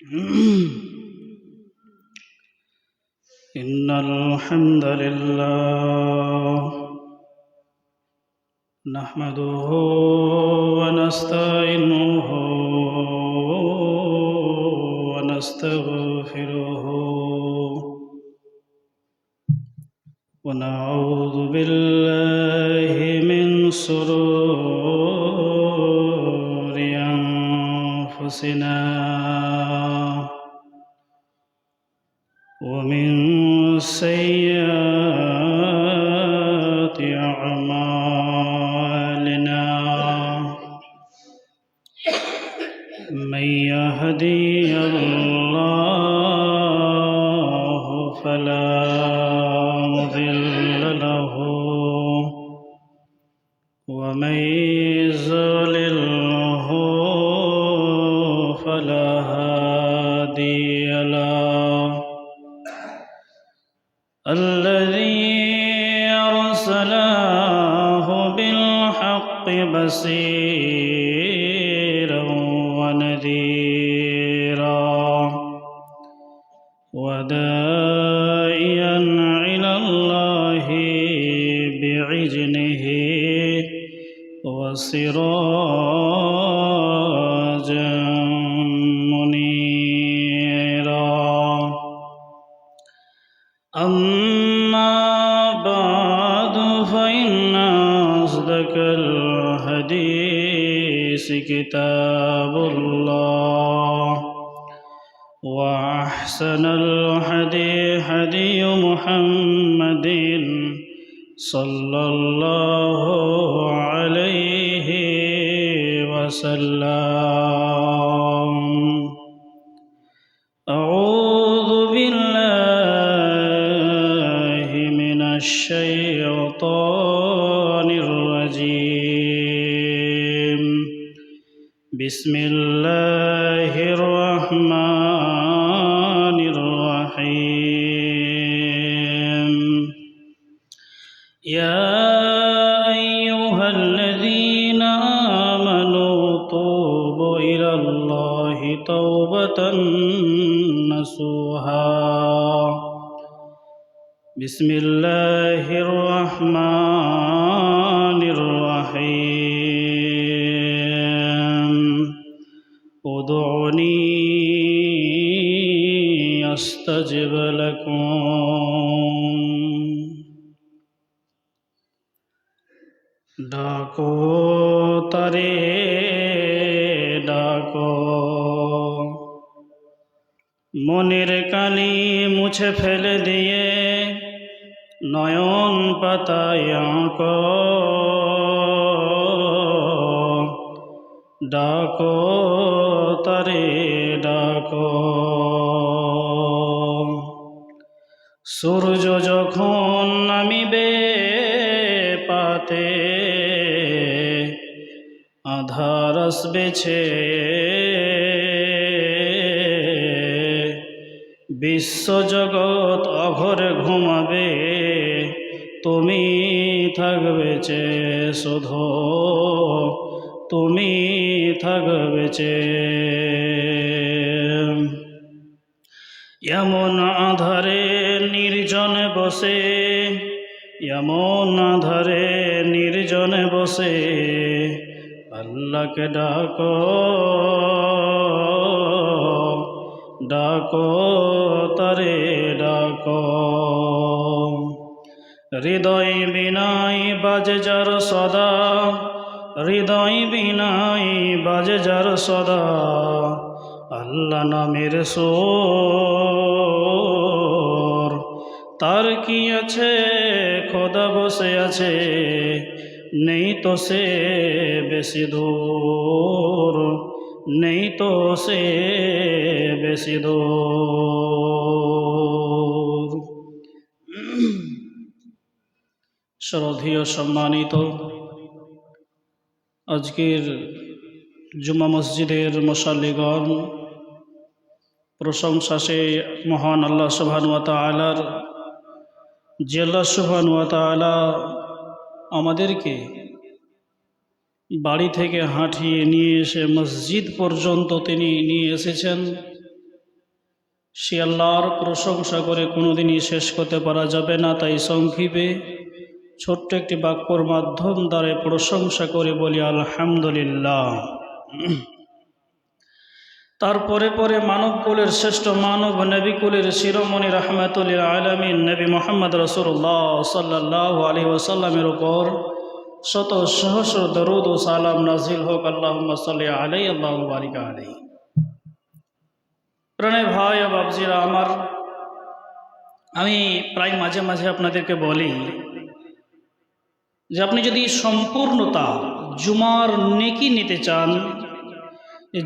إن الحمد لله نحمده ونستعينه ونستغفره ونعوذ بالله من شرور أنفسنا ومن سيئات أعمالنا من يهدي الله فلا مضل له ومن يضلله فلا هادي له الذي أرسله بالحق بشيرا ونذيرا وداعيا إلى الله بإذنه وسراجا منيرا أما بعد فإن أصدق الحديث كتاب الله وأحسن الهدي هدي محمد صلى الله عليه وسلم أعوذ بالله من الشيطان الرجيم بسم الله الرحمن الرحيم يا أيها الذين آمنوا توبوا إلى الله توبة نصوحا بسم الله الرحمن الرحيم ادعوني أستجب لكم ডাকো তারে ডাকো মনের কালি মুছে ফেলে দিয়ে নয়ন পাতায় আঁকো ডাকো তারে ডাকো সূর্য যখন নামিবে পাতে আধার আসবে বিশ্বজগৎ অঘরে ঘুমাবে তুমি থাকবে শুধু তুমি থাকবে এমন আধারে নির্জনে বসে এমন আধারে নির্জনে বসে আল্লাহকে ডাকো ডাকো তারে ডাকো হৃদয় বিনাই বাজে যার সদা হৃদয় বিনাই বাজে যার সদা আল্লাহ নামের সুর তার কি আছে খোদা বসে আছে নেই তো সে বেশি দূর নেই তো সে বেশি দূর শ্রদ্ধেয় সম্মানিত আজকের জুমা মসজিদের মুসাল্লিগণ প্রশংসা সে মহান আল্লাহ সুবহানাহু ওয়া তাআলার যে আল্লাহ সুবহানাহু ওয়া তাআলা আমাদেরকে বাড়ি থেকে হাঁটিয়ে নিয়ে এসে মসজিদ পর্যন্ত তিনি নিয়ে এসেছেন। সে আল্লাহর প্রশংসা করে কোনোদিনই শেষ করতে পারা যাবে না। তাই সংক্ষেপে ছোট্ট একটি বাক্যর মাধ্যম দ্বারা প্রশংসা করে বলি আলহামদুলিল্লাহ। তারপরে পরে মানবকুলের শ্রেষ্ঠ মানব নবীকুলের শিরোমণি রাহমাতুল লিল আলামিন নবী মুহাম্মদ রাসূলুল্লাহ সাল্লাল্লাহু আলাইহি ওয়াসাল্লামের উপর শত সহস্র দরুদ ও সালাম নাজিল হোক। আল্লাহুম্মা সাল্লি আলাইহি আল্লাহুম্মা বারিক আলাইহি। প্রাণের ভাই ও বাবজিরা আমার, আমি প্রায় মাঝে মাঝে আপনাদেরকে বলি যে আপনি যদি সম্পূর্ণতা জুমার নেকি নিতে চান,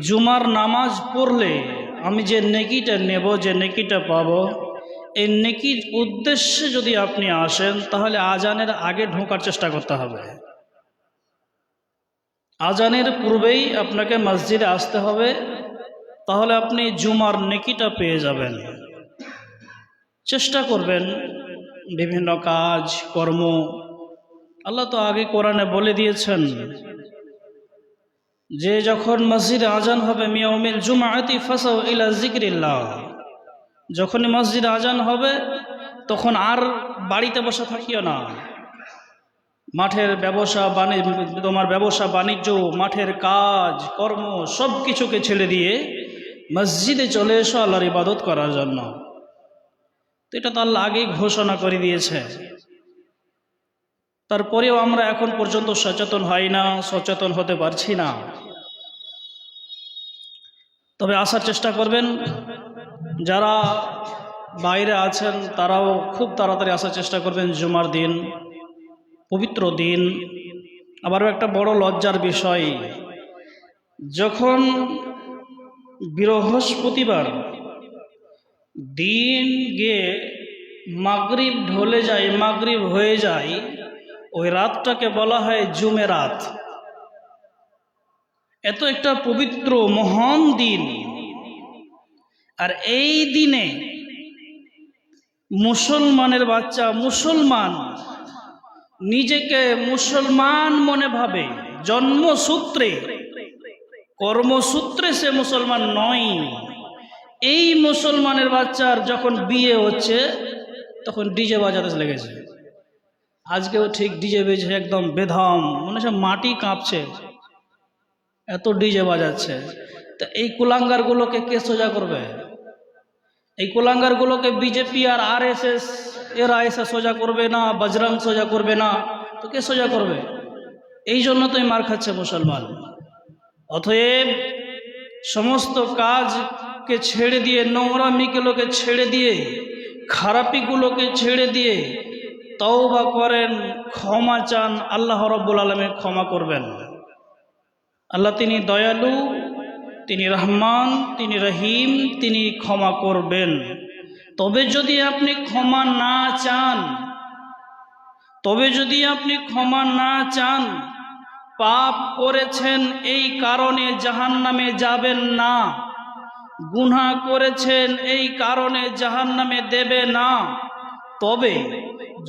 জুমার নামাজ পড়লে আমি যে নেকিটা নেব, যে নেকিটা পাবো, এই নেকির উদ্দেশ্যে যদি আপনি আসেন তাহলে আজানের আগে ঢোকার চেষ্টা করতে হবে। আজানের পূর্বেই আপনাকে মসজিদে আসতে হবে, তাহলে আপনি জুমার নেকিটা পেয়ে যাবেন। চেষ্টা করবেন বিভিন্ন কাজ কর্ম, আল্লাহ তো আগে কোরআনে বলে দিয়েছেন যে যখন মসজিদে আজান হবে মিয়াউমিল জুমআতি ফাসাউ ইলা যিকরিল্লাহ, যখনই মসজিদে আজান হবে তখন আর বাড়িতে বসে থাকিও না। মাঠের ব্যবসা বাণিজ্য, তোমার ব্যবসা বাণিজ্য, মাঠের কাজ কর্ম সব কিছুকে ছেড়ে দিয়ে মসজিদে চলে এসো আল্লাহর ইবাদত করার জন্য। তো এটা তো আল্লাহ আগেই ঘোষণা করে দিয়েছে। তারপরেও আমরা এখন পর্যন্ত সচেতন হই না, সচেতন হতে পারছি না। তবে আসার চেষ্টা করবেন, যারা বাইরে আছেন তারাও খুব তাড়াতাড়ি আসার চেষ্টা করবেন। জুমার দিন, পবিত্র দিন। আবারও একটা বড় লজ্জার বিষয়, যখন বৃহস্পতিবার দিন গিয়ে মাগরিব ঢলে যায়, মাগরিব হয়ে যায়, ওই রাতটাকে বলা হয় জুমেরাত। এত একটা পবিত্র মহান দিন, আর এই দিনে মুসলমানের বাচ্চা, মুসলমান নিজেকে মুসলমান মনে ভাবে, জন্মসূত্রে, কর্মসূত্রে সে মুসলমান নয়। এই মুসলমানের বাচ্চার যখন বিয়ে হচ্ছে তখন ডিজে বাজাতে লেগেছে। আজকেও ঠিক ডিজে বেজে একদম বেধাম, মনে হচ্ছে মাটি কাঁপছে, এত ডিজে বাজাচ্ছে। তা এই কুলাঙ্গারগুলোকে কে সোজা করবে? এই কুলাঙ্গারগুলোকে বিজেপি আর আরএসএস এরা এসে সোজা করবে না, বজরং সোজা করবে না, তো কে সোজা করবে? এই জন্য তো মার খাচ্ছে মুসলমান। অতএব সমস্ত কাজকে ছেড়ে দিয়ে, নোংরামিগুলোকে ছেড়ে দিয়ে, খারাপিগুলোকে ছেড়ে দিয়ে তওবা করেন, ক্ষমা চান, আল্লাহ রাব্বুল আলামিন ক্ষমা করবেন। আল্লাহ তিনি দয়ালু, তিনি রহমান, তিনি রহিম, তিনি ক্ষমা করবেন। তবে যদি আপনি ক্ষমা না চান, তবে যদি আপনি ক্ষমা না চান, পাপ করেছেন এই কারণে জাহান্নামে যাবেন না, গুনাহ করেছেন এই কারণে জাহান্নামে দেবে না। তবে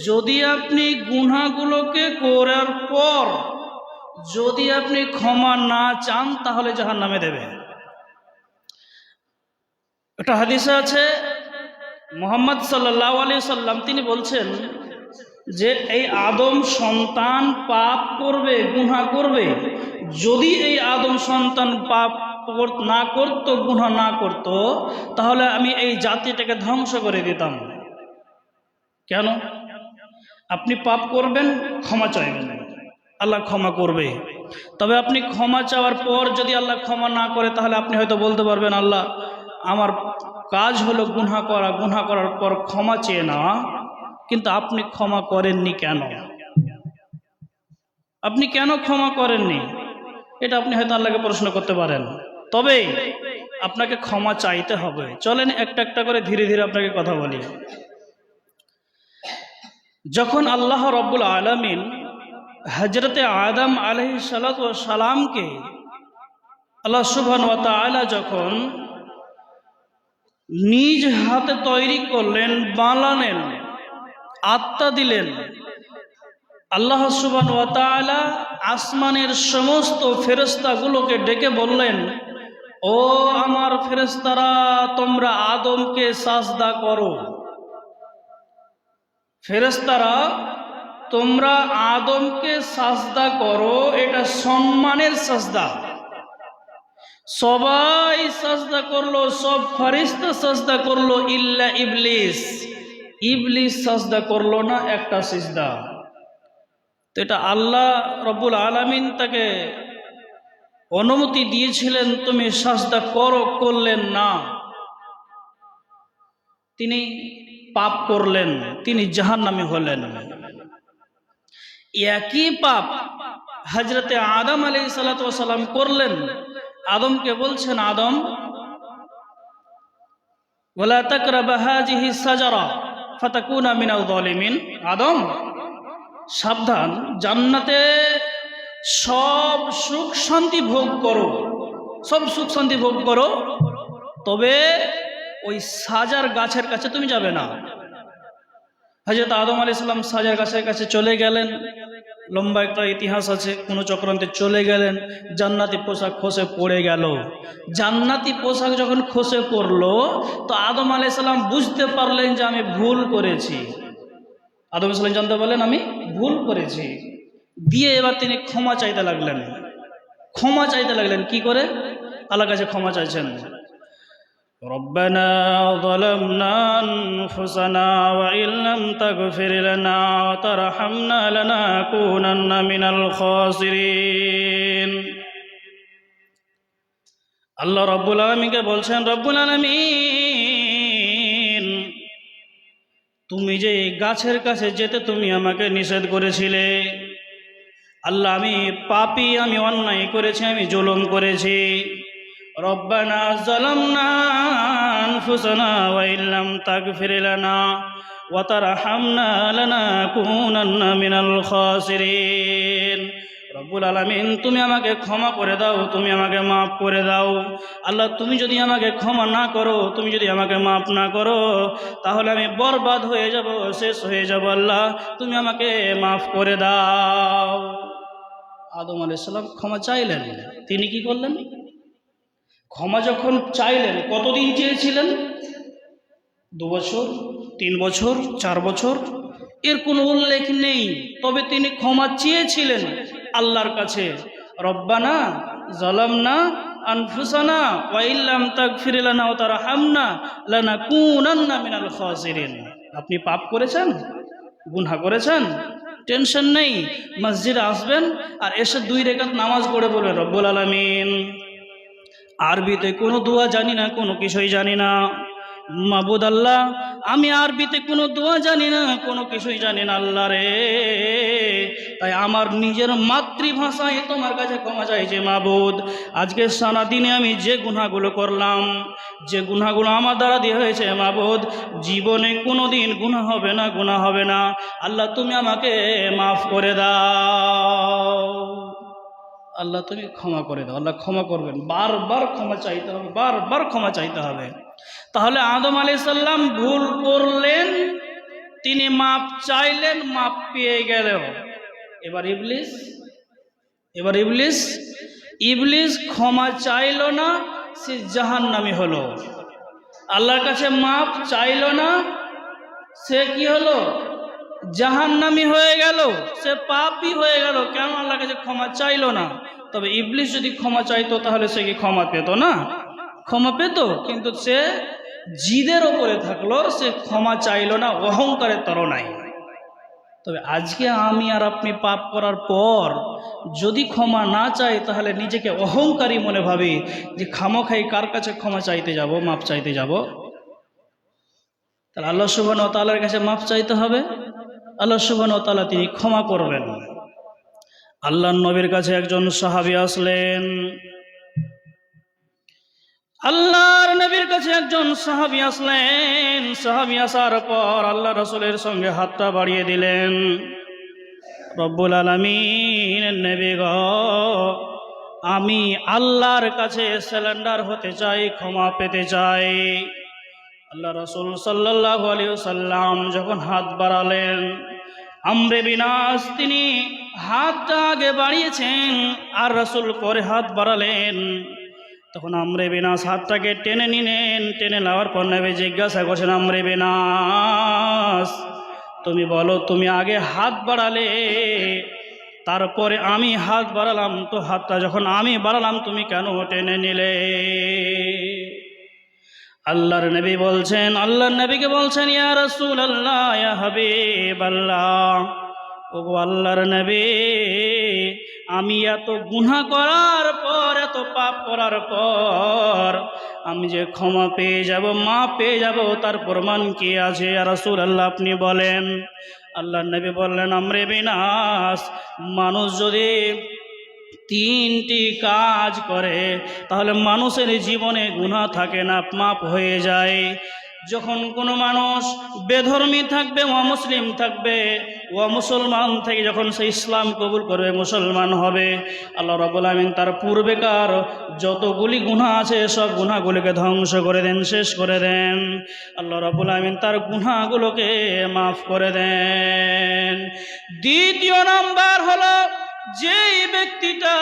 যদি আপনি গুনাহগুলোকে করার পর যদি আপনি ক্ষমা না চান তাহলে জাহান্নামে দেবে। একটা হাদিসে আছে, মুহাম্মদ সাল্লাল্লাহু আলাইহি সাল্লাম তিনি বলছেন যে এই আদম সন্তান পাপ করবে, গুনাহ করবে, যদি এই আদম সন্তান পাপ না করতো, গুনাহ না করতো, তাহলে আমি এই জাতিটাকে ধ্বংস করে দিতাম। কেন? আপনি পাপ করবেন, ক্ষমা চাইবেন, আল্লাহ ক্ষমা করবে। তবে আপনি ক্ষমা চাওয়ার পর যদি আল্লাহ ক্ষমা না করে, তাহলে আপনি হয়তো বলতে পারবেন আল্লাহ আমার কাজ হলো গুনাহ করা, গুনাহ করার পর ক্ষমা চেয়ে নেওয়া, কিন্তু আপনি ক্ষমা করেননি কেন? আপনি কেন ক্ষমা করেননি? এটা আপনি হয়তো আল্লাহকে প্রশ্ন করতে পারেন। তবে আপনাকে ক্ষমা চাইতে হবে। চলেন একটা একটা করে ধীরে ধীরে আপনাকে কথা বলি। যখন আল্লাহ রাব্বুল আলামিন হযরতে আদম আলাইহিস সালাতু ওয়াস সালামকে আল্লাহ সুবহানাহু ওয়া তাআলা যখন নিজ হাতে তৈরি করলেন, বানালেন, আত্মা দিলেন, আল্লাহ সুবহানাহু ওয়া তাআলা আসমানের সমস্ত ফেরেশতাগুলোকে ডেকে বললেন, ও আমার ফেরেশতারা, তোমরা আদমকে সাজদা করো। ফেরেশতারা, তোমরা আদমকে সাজদা করো, এটা সম্মানের সাজদা। সবাই সাজদা করলো, সব ফেরেশতা সাজদা করলো, ইল্লা ইবলিস। ইবলিস সাজদা করলো না, একটা সিজদা। তো এটা আল্লাহ রব্বুল আলামিন তাকে অনুমতি দিয়েছিলেন, তুমি সাজদা করো, করলেন না। তিনি পাপ করলেন, তিনি জাহান্নামী হলেন। একই পাপ হযরতে আদম আলাইহিস সালাতু ওয়াস সালাম করলেন। আদমকে বলছেন, আদম, ওয়ালা তাকরাবা হাযিহি শাজারা ফাতাকুনা মিনাল যালিমিন। আদম, সাবধান, জান্নাতে সব সুখ শান্তি ভোগ করো, সব সুখ শান্তি ভোগ করো, তবে ওই সাজার গাছের কাছে তুমি যাবে না। হযরত আদম আলাইহিস সালাম সাজার গাছের কাছে চলে গেলেন। লম্বা একটা ইতিহাস আছে। কোনো চক্রান্তে চলে গেলেন, জান্নাতি পোশাক খসে পড়ে গেল। জান্নাতি পোশাক যখন খসে পড়লো, তো আদম আলাইহিস সালাম বুঝতে পারলেন যে আমি ভুল করেছি। আদম আলাইহিস সালাম জানতে পারলেন আমি ভুল করেছি। দিয়ে এবার তিনি ক্ষমা চাইতে লাগলেন। ক্ষমা চাইতে লাগলেন কি করে? আল্লাহর কাছে ক্ষমা চাইছেন, রব্বানা যালামনা আনফুসানা ওয়া ইল্লাম তাগফির লানা ওয়া তারহামনা লানাকুনান্না মিনাল খাসিরিন। আল্লাহ রব্বুল আলামিনকে বলছেন, রব্বুল আলামিন, তুমি যে গাছের কাছে যেতে তুমি আমাকে নিষেধ করেছিলে, আল্লাহ আমি পাপী, আমি অন্যায় করেছি, আমি জুলুম করেছি। রব্বানা যালামনা আনফুসানা ওয়া ইল্লাম তাগফির লানা ওয়া তারহামনা লানাকুনান্না মিনাল খাসিরিন। রব্বুল আলামিন, তুমি আমাকে ক্ষমা করে দাও, তুমি আমাকে মাফ করে দাও। আল্লাহ, তুমি যদি আমাকে ক্ষমা না করো, তুমি যদি আমাকে মাফ না করো, তাহলে আমি বরবাদ হয়ে যাব, শেষ হয়ে যাব। আল্লাহ, তুমি আমাকে মাফ করে দাও। আদম আলাইহিস সালাম ক্ষমা চাইলেন। তিনি কি করলেন? ক্ষমা যখন চাইলেন, কতদিন চেয়েছিলেন? 2 বছর, 3 বছর, 4 বছর, এর কোনো উল্লেখ নেই। তবে তিনি ক্ষমা চেয়েছিলেন আল্লাহর কাছে। রব্বানা যালামনা আনফুসানা ওয়া ইল্লাম তাগফির লানা ওয়া তারহামনা লানাকুনান্না মিনাল খাসিরিন। আপনি পাপ করেছেন, গুনাহ করেছেন, টেনশন নেই। মসজিদে আসবেন আর এসে 2 রাকাত নামাজ পড়ে বলবেন, রব্বুল আলামিন, আরবিতে কোনো দোয়া জানি না, কোনো কিছুই জানি না। মাবুদ আল্লাহ, আমি আরবিতে কোনো দোয়া জানি না, কোনো কিছুই জানি না আল্লাহ রে, তাই আমার নিজের মাতৃভাষায় তোমার কাছে ক্ষমা চাইছি মাবুদ। আজকে সারা দিনে আমি যে গুনাহগুলো করলাম, যে গুনাহগুলো আমার দ্বারা দিয়ে হয়েছে মাবুদ, জীবনে কোনো দিন গুনাহ হবে না, গুনাহ হবে না। আল্লাহ, তুমি আমাকে মাফ করে দাও। আল্লাহ, তুমি ক্ষমা করে দাও। আল্লাহ ক্ষমা করবেন। বারবার ক্ষমা চাইতে হবে, বারবার ক্ষমা চাইতে হবে। তাহলে আদম আলাইহিস সালাম ভুল করলেন, তিনি মাপ চাইলেন, মাপ পেয়ে গেল। এবার ইবলিস ক্ষমা চাইল না, সে জাহান্নামী হলো। আল্লাহর কাছে মাপ চাইল না, সে কি হলো? জাহান্নামী হয়ে গেল, সে পাপী হয়ে গেল। কেন? আল্লাহর কাছে ক্ষমা চাইল না। তবে ইবলিস যদি ক্ষমা চাইতো, তাহলে সে কি ক্ষমা পেত না? ক্ষমা পেত, কিন্তু সে জিদের ওপরে থাকলো, সে ক্ষমা চাইল না, অহংকারের তরণায়। তবে আজকে আমি আর আপনি পাপ করার পর যদি ক্ষমা না চাই, তাহলে নিজেকে অহংকারী মনে ভাবি যে খামোখাই কার কাছে ক্ষমা চাইতে যাব, মাপ চাইতে যাব। তাহলে আল্লাহ সুবহানাহু ওয়া তাআলার কাছে মাপ চাইতে হবে। আল্লাহ সুবহানাহু ওয়া তাআলা তিনি ক্ষমা করবেন। আল্লাহর নবীর কাছে একজন সাহাবী আসলেন। আল্লাহর নবীর কাছে একজন সাহাবী আসলেন। সাহাবী আসার পর আল্লাহ রাসূলের সঙ্গে হাতটা বাড়িয়ে দিলেন। রব্বুল আলামিন, নবী গো, আমি আল্লাহর কাছে সারেন্ডার হতে চাই, ক্ষমা পেতে চাই। আল্লাহ রাসূল সাল্লাল্লাহু আলাইহি ওয়াসাল্লাম যখন হাত বাড়ালেন, আমরে বিন আস তিনি হাতটা আগে বাড়িয়েছেন আর রাসূল পরে হাত বাড়ালেন। তো তখন আমরে বিনাস হাতটাকে টেনে নিলেন। টেনে নেওয়ার পর নবী জিজ্ঞাসা করছেন, আমরে বিনাস তুমি বলো, তুমি আগে হাত বাড়ালে, তারপরে আমি হাত বাড়ালাম, তো হাতটা যখন আমি বাড়ালাম তুমি কেন টেনে নিলে? আল্লাহর নবী বলছেন, আল্লাহর নবীকে বলছেন, ইয়া রাসূলুল্লাহ, ইয়া হাবিবাল্লাহ, ওগো আল্লাহর নবী, আমি এত গুনাহ করার পর, এত পাপ করার পর আমি যে ক্ষমা পেয়ে যাব, মাফ পেয়ে যাব, তার প্রমাণ কি আছে ইয়া রাসূলুল্লাহ, আপনি বলেন। আল্লাহর নবী বললেন, আমরে বিনাস, মানুষ যদি 3টি কাজ করে তাহলে মানুষের জীবনে গুনাহ থাকে না, মাপ হয়ে যায়। যখন কোনো মানুষ বেধর্মী থাকবে, অমুসলিম থাকবে, মুসলমান থেকে যখন সে ইসলাম কবুল করবে, মুসলমান হবে, আল্লাহ রাব্বুল আমিন তার পূর্বেকার যতগুলি গুনাহ আছে সব গুনাহগুলোকে ধ্বংস করে দেন, শেষ করে দেন। আল্লাহ রাব্বুল আমিন তার গুনাহগুলোকে মাফ করে দেন। দ্বিতীয় নাম্বার হলো, যেই ব্যক্তিটা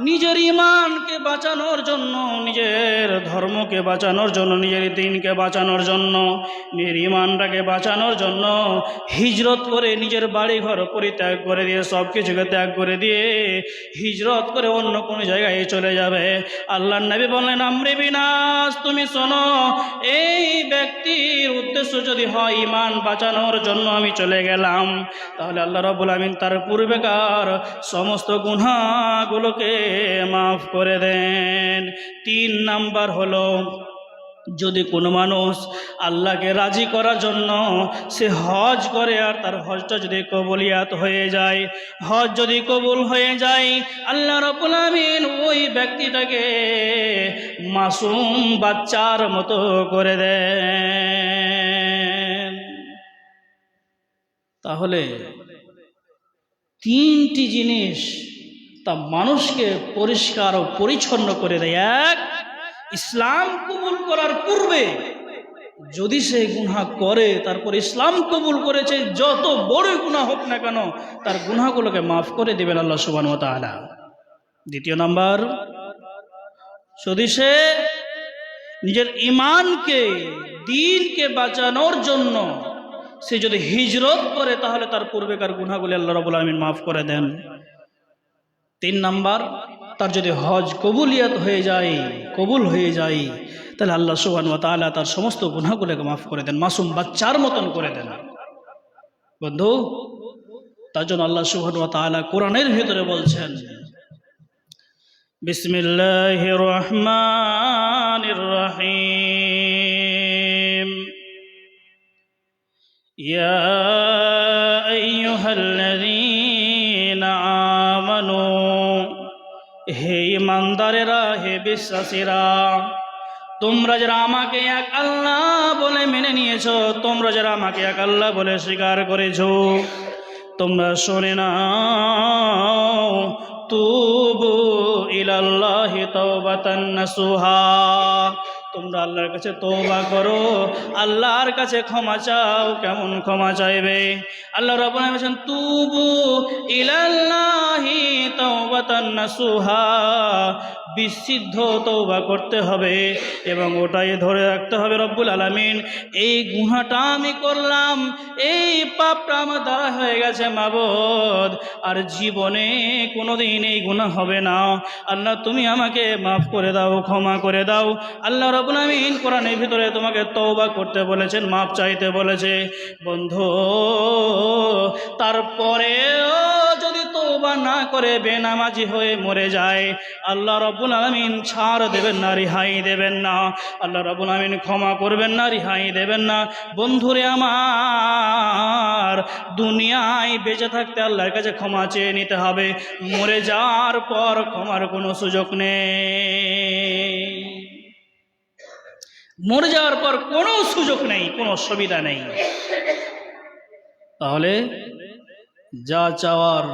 নিজের ঈমানকে বাঁচানোর জন্য, নিজের ধর্মকে বাঁচানোর জন্য, নিজের দ্বীনকে বাঁচানোর জন্য, নিজের ঈমানটাকে বাঁচানোর জন্য হিজরত করে, নিজের বাড়িঘর পরিত্যাগ করে দিয়ে, সব কিছুকে ত্যাগ করে দিয়ে হিজরত করে অন্য কোনো জায়গায় চলে যাবে। আল্লাহর নবী বললেন, আমরে বিনাস তুমি শোনো, এই ব্যক্তির উদ্দেশ্য যদি হয় ঈমান বাঁচানোর জন্য আমি চলে গেলাম, তাহলে আল্লাহ রাব্বুল আমিন তার পূর্বেকার সমস্ত গুনাহগুলোকে মাফ করে দেন। 3 নাম্বার হলো, যদি কোনো মানুষ আল্লাহকে রাজি করার জন্য সে হজ করে, আর তার হজটা যদি কবুলিয়াত হয়ে যায়, হজ যদি কবুল হয়ে যায়, আল্লাহ রাব্বুল আমিন ওই ব্যক্তিটাকে মাসুম বাচ্চার মতো করে দেন। তাহলে 3টি জিনিস তা মানুষকে পরিষ্কার ও পরিচ্ছন্ন করে দেয়। এক, ইসলাম কবুল করার পূর্বে যদি সে গুনাহ করে, তারপর ইসলাম কবুল করেছে, যত বড় গুনাহ হোক না কেন তার গুনাহগুলোকে মাফ করে দেবেন আল্লাহ সুবহানাহু ওয়া তাআলা। দ্বিতীয় নাম্বার, যদি সে নিজের ঈমানকে, দ্বীনকে বাঁচানোর জন্য সে যদি হিজরত করে, তাহলে তার পূর্বেকার গুনাহগুলি আল্লাহ রাব্বুল আমিন মাফ করে দেন। 3 নাম্বার, তার যদি হজ কবুলিয়াত হয়ে যায়, কবুল হয়ে যায়, তাহলে আল্লাহ সুবহানাহু ওয়া তাআলা তার সমস্ত গুনাহগুলোকে মাফ করে দেন, মাসুম বাচ্চার মতন করে দেন। বন্ধু, তার জন্য আল্লাহ সুবহানাহু ওয়া তাআলা কোরআনের ভিতরে বলছেন, বিসমিল্লাহির রহমানির রহিম, ইয়া আইয়ুহাল্লাযীনা আমানু, হে ঈমানদারেরা, হে বিশ্বাসীরা, তোমরা যারা আমাকে এক আল্লাহ বলে মেনে নিয়েছো, তোমরা যারা আমাকে এক আল্লাহ বলে স্বীকার করেছো, তোমরা শুনে নাও, তুবু ইলাল্লাহি তাওবাতান নাসুহা, তোমরা আল্লাহর কাছে তওবা করো, আল্লাহর কাছে ক্ষমা চাও। কেমন ক্ষমা চাইবে? আল্লাহ রাব্বুল আলামিন বলেন, তুবু ইলাল্লাহি তাওবাতান নাসুহা, বিশুদ্ধ তওবা করতে হবে এবং ওটাই ধরে রাখতে হবে। রব্বুল আলামিন, এই গুনাহটা আমি করলাম, এই পাপটা আমার দ্বারা হয়ে গেছে মাবুদ, আর জীবনে কোনোদিন এই গুনাহ হবে না। আল্লাহ তুমি আমাকে মাফ করে দাও, ক্ষমা করে দাও। আল্লাহ রাব্বুল আলামিন কোরআনের ভিতরে তোমাকে তওবা করতে বলেছেন, মাফ চাইতে বলেছে। বন্ধু, তারপরেও যদি তওবা না করে বেনামাজি হয়ে মরে যায়, আল্লাহ রাব্বুল আলামিন ছাড় দেবেন না, রিহাই দেবেন না। আল্লাহ রাব্বুল আলামিন ক্ষমা করবেন না, রিহাই দেবেন না। বন্ধুরে আমার, দুনিয়ায় বেঁচে থাকতে আল্লাহর কাছে ক্ষমা চেয়ে নিতে হবে, মরে যাওয়ার পর ক্ষমার কোনো সুযোগ নেই। মরে যাওয়ার পর কোনো সুযোগ নেই, কোনো সুবিধা নেই। তাহলে যা চাওয়ার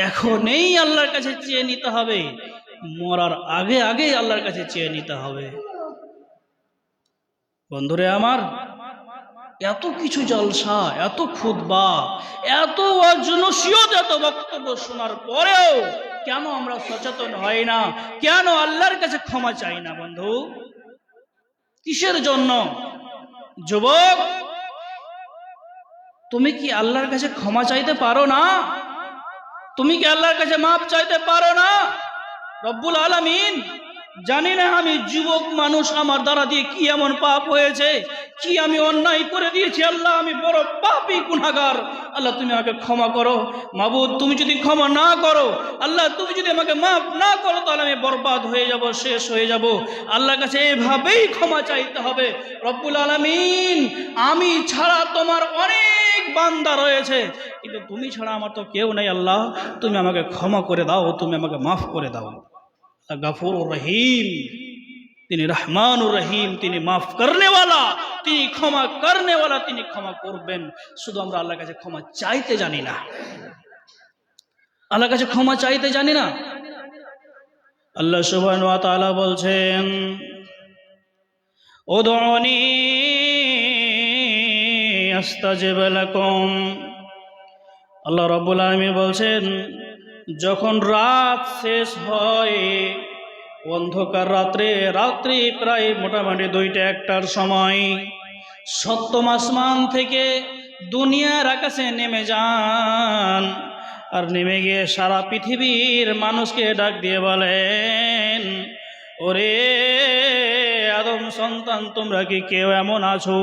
এখনই আল্লাহর কাছে চেয়ে নিতে হবে, মরার আগে আগে আল্লাহর কাছে চেয়ে নিতে হবে। বন্ধুরে আমার, এত কিছু জলসা, এত খুতবা, এত ওয়াজ নসিহত, এত বক্তব্য শোনার পরেও কেন আমরা সচেতন হই না? কেন আল্লাহর কাছে ক্ষমা চাই না বন্ধু? কিসের জন্য? যুবক, তুমি কি আল্লাহর কাছে ক্ষমা চাইতে পারো না? তুমি কি আল্লাহর কাছে মাপ চাইতে পারো না? রব্বুল আলামিন, জানি না আমি যুবক মানুষ, আমার দ্বারা দিয়ে কি এমন পাপ হয়েছে, কি আমি অন্যায় করে দিয়েছি। আল্লাহ, আমি বড় পাপী গুনাহগার। আল্লাহ, তুমি আমাকে ক্ষমা করো। মাবুদ, তুমি যদি ক্ষমা না করো, আল্লাহ তুমি যদি আমাকে মাফ না করো, তাহলে আমি বরবাদ হয়ে যাব, শেষ হয়ে যাব। আল্লাহর কাছে এভাবেই ক্ষমা চাইতে হবে। রব্বুল আলামিন, আমি ছাড়া তোমার অনেক বান্দা রয়েছে, কিন্তু তুমি ছাড়া আমার তো কেউ নেই। আল্লাহ, তুমি আমাকে ক্ষমা করে দাও, তুমি আমাকে মাফ করে দাও। গফুরুর রহিম, তিনি রহমানুর রহিম, তিনি মাফ করনেওয়ালা, তিনি ক্ষমা করনেওয়ালা, তিনি ক্ষমা করবেন। শুধু আমরা আল্লাহর কাছে ক্ষমা চাইতে জানি না। আল্লাহর কাছে ক্ষমা চাইতে জানি না। আল্লাহ সুবহানাহু ওয়া তাআলা বলছেন, উদউনি আস্তাজিব লাকুম। আল্লাহ রাব্বুল আলামিন বলছেন, যখন রাত শেষ হয়, অন্ধকার রাত্রি প্রায় মোটামুটি 2টা-1টার সময়, সপ্তম আসমান থেকে দুনিয়ার আকাশে নেমে যান। আর নেমে গিয়ে সারা পৃথিবীর মানুষকে ডাক দিয়ে বলেন, ওরে আদম সন্তান, তোমরা কি কেউ এমন আছো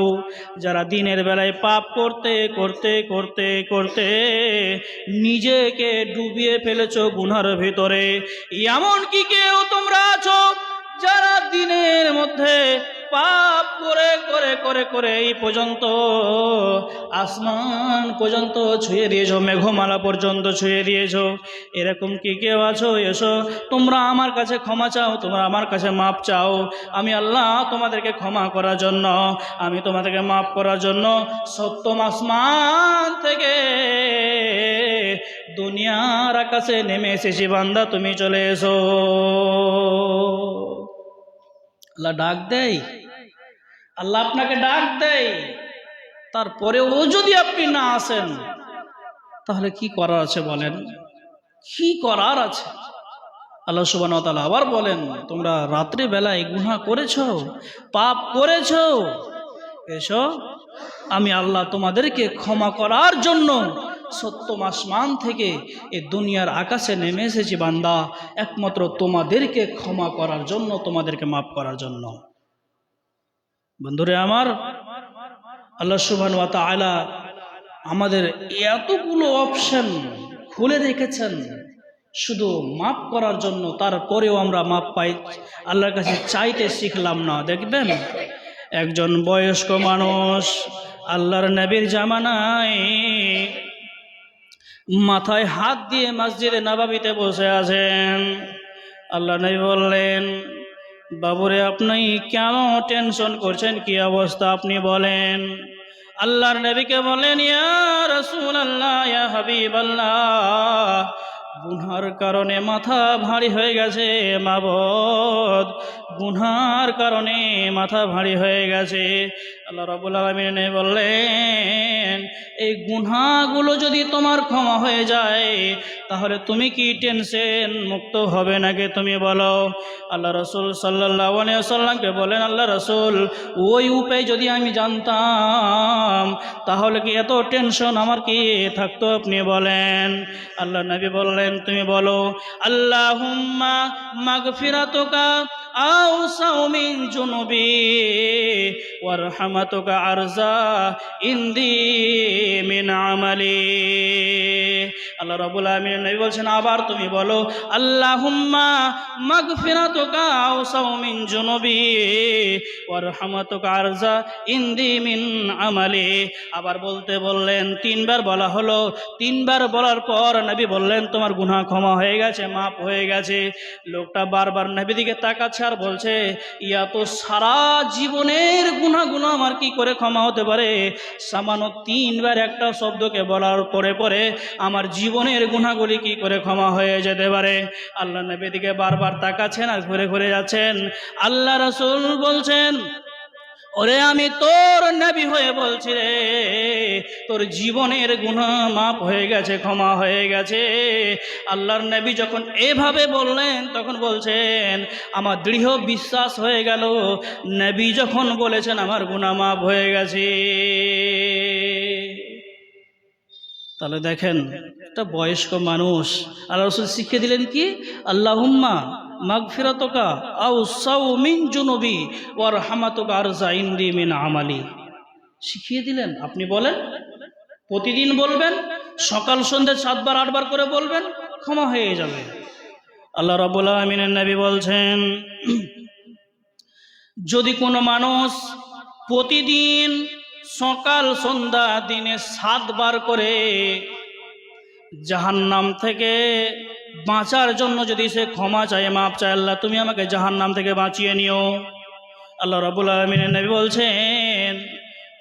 যারা দিনের বেলায় পাপ করতে করতে করতে করতে নিজেকে ডুবিয়ে ফেলেছো গুনার ভিতরে? এমন কি কেউ তোমরা আছো যারা দিনের মধ্যে পাপ করে করে করে করে এই পর্যন্ত আসমান পর্যন্ত ছুঁয়ে দিয়েছো, মেঘমালা পর্যন্ত ছুঁয়ে দিয়েছো? এরকম কি কেউ আছো? এসো, তোমরা আমার কাছে ক্ষমা চাও, তোমরা আমার কাছে মাপ চাও। আমি আল্লাহ তোমাদেরকে ক্ষমা করার জন্য, আমি তোমাদেরকে মাফ করার জন্য সপ্তম আসমান থেকে দুনিয়ার আকাশে নেমে এসেছি। বান্দা, তুমি চলে এসো। আল্লাহ ডাক দেয়, আল্লাহ আপনাকে ডাক দেয়। তারপরেও যদি আপনি না আসেন, তাহলে কি করার আছে বলেন? কি করার আছে? আল্লাহ সুবহানাহু ওয়া তাআলা আবার বলেন, তোমরা রাত্রি বেলায় গুনাহ করেছো, পাপ করেছো, এসো, আমি আল্লাহ তোমাদেরকে ক্ষমা করার জন্য সপ্তম আসমান থেকে এই দুনিয়ার আকাশে নেমে এসেছি বান্দা, একমাত্র তোমাদেরকে ক্ষমা করার জন্য, তোমাদেরকে মাফ করার জন্য। বন্ধুরে আমার, আল্লাহ সুবহানাহু ওয়া তাআলা আমাদের এতগুলো অপশন খুলে রেখেছেন শুধু মাফ করার জন্য, তারপরেও আমরা মাফ পাই আল্লাহর কাছে চাইতে শিখলাম না। দেখবেন, একজন বয়স্ক মানুষ আল্লাহর নবীর জামানায় মাথায় হাত দিয়ে মসজিদে নববীতে বসে আছেন। আল্লাহ নবী বললেন, বাবুরে, আপনি কেন টেনশন করছেন? কি অবস্থা আপনি বলেন? আল্লাহর নবীকে বলেন, ইয়া রাসূলুল্লাহ, ইয়া হাবিবাল্লাহ, গুনার কারণে মাথা ভারী হয়ে গেছে মাবুদ, গুনার কারণে মাথা ভারী হয়ে গেছে। আল্লাহ রাব্বুল আলামিন বললেন, এই গুনাহগুলো যদি তোমার ক্ষমা হয়ে যায়, তাহলে তুমি কি টেনশন মুক্ত হবে নাকি? তুমি বলো। আল্লাহ রাসূল সাল্লাল্লাহু আলাইহি ওয়াসাল্লামকে বলেন, আল্লাহ রাসূল, ওই উপায় যদি আমি জানতাম, তাহলে কি এত টেনশন আমার কি থাকতো? আপনি বলেন। আল্লাহ নবী বললেন, তুমি বলো, আল্লাহুম্মা মাগফিরাতুকা আওসাউ মিন জুনুবি ওয়ারহামাতুকা আরজা ইনদি মিন আমালি। আল্লাহ রাব্বুল আলামিন নবী বলছেন, আবার তুমি বলো, আল্লাহুম্মা মাগফিরাতুকা আওসাউ মিন জুনুবি ওয়ারহামাতুকা আরজা ইনদি মিন আমালি। আবার বলতে বললেন, 3বার বলা হলো। 3বার বলার পর নবী বললেন, তোমার গুনাহ ক্ষমা হয়ে গেছে, মাফ হয়ে গেছে। লোকটা বারবার নবীর দিকে তাকাচ্ছে আর বলছে, ইয়া তো সারা জীবনের গুনাহগুলো আমার কি করে ক্ষমা হতে পারে? সামান্য 3বার একটা শব্দকে বলার পরে পরে আমার জীবনের গুনাহগুলি কি করে ক্ষমা হয়ে যেতে পারে? আল্লাহ নবীর দিকে বারবার তাকাচ্ছেন আর ঘুরে ঘুরে যাচ্ছেন। আল্লাহ রাসূল বলছেন, ওরে আমি তোর নবী হয়ে বলছি রে, তোর জীবনের গুনাহ মাফ হয়ে গেছে, ক্ষমা হয়ে গেছে। আল্লাহর নবী যখন এভাবে বললেন তখন বলছেন আমার দৃঢ় বিশ্বাস হয়ে গেল, নবী যখন বলেছেন আমার গুনাহ মাফ হয়ে গেছে। তাহলে দেখেন একটা বয়স্ক মানুষ, আল্লাহ রাসূল শিখিয়ে দিলেন কি, আল্লাহুম্মা মাগফিরাতুকা আওসাউ মিন জুনুবি ওয়া রাহমাতুকা আরজা ইনদি মিন আমালি। শিখিয়ে দিলেন, আপনি বলেন, প্রতিদিন বলবেন, সকাল সন্ধ্যা 7 বার 8 বার করে বলবেন, ক্ষমা হয়ে যাবে। আল্লাহ রাব্বুল আলামিনের নবী বলছেন, যদি কোনো মানুষ প্রতিদিন সকাল সন্ধ্যা দিনে 7 বার করে জাহান্নাম থেকে বাঁচার জন্য যদি সে ক্ষমা চায়, মাপ চায়, আল্লাহ তুমি আমাকে জাহান্নাম থেকে বাঁচিয়ে নিও, আল্লাহ রাব্বুল আলামিনের নবী বলছেন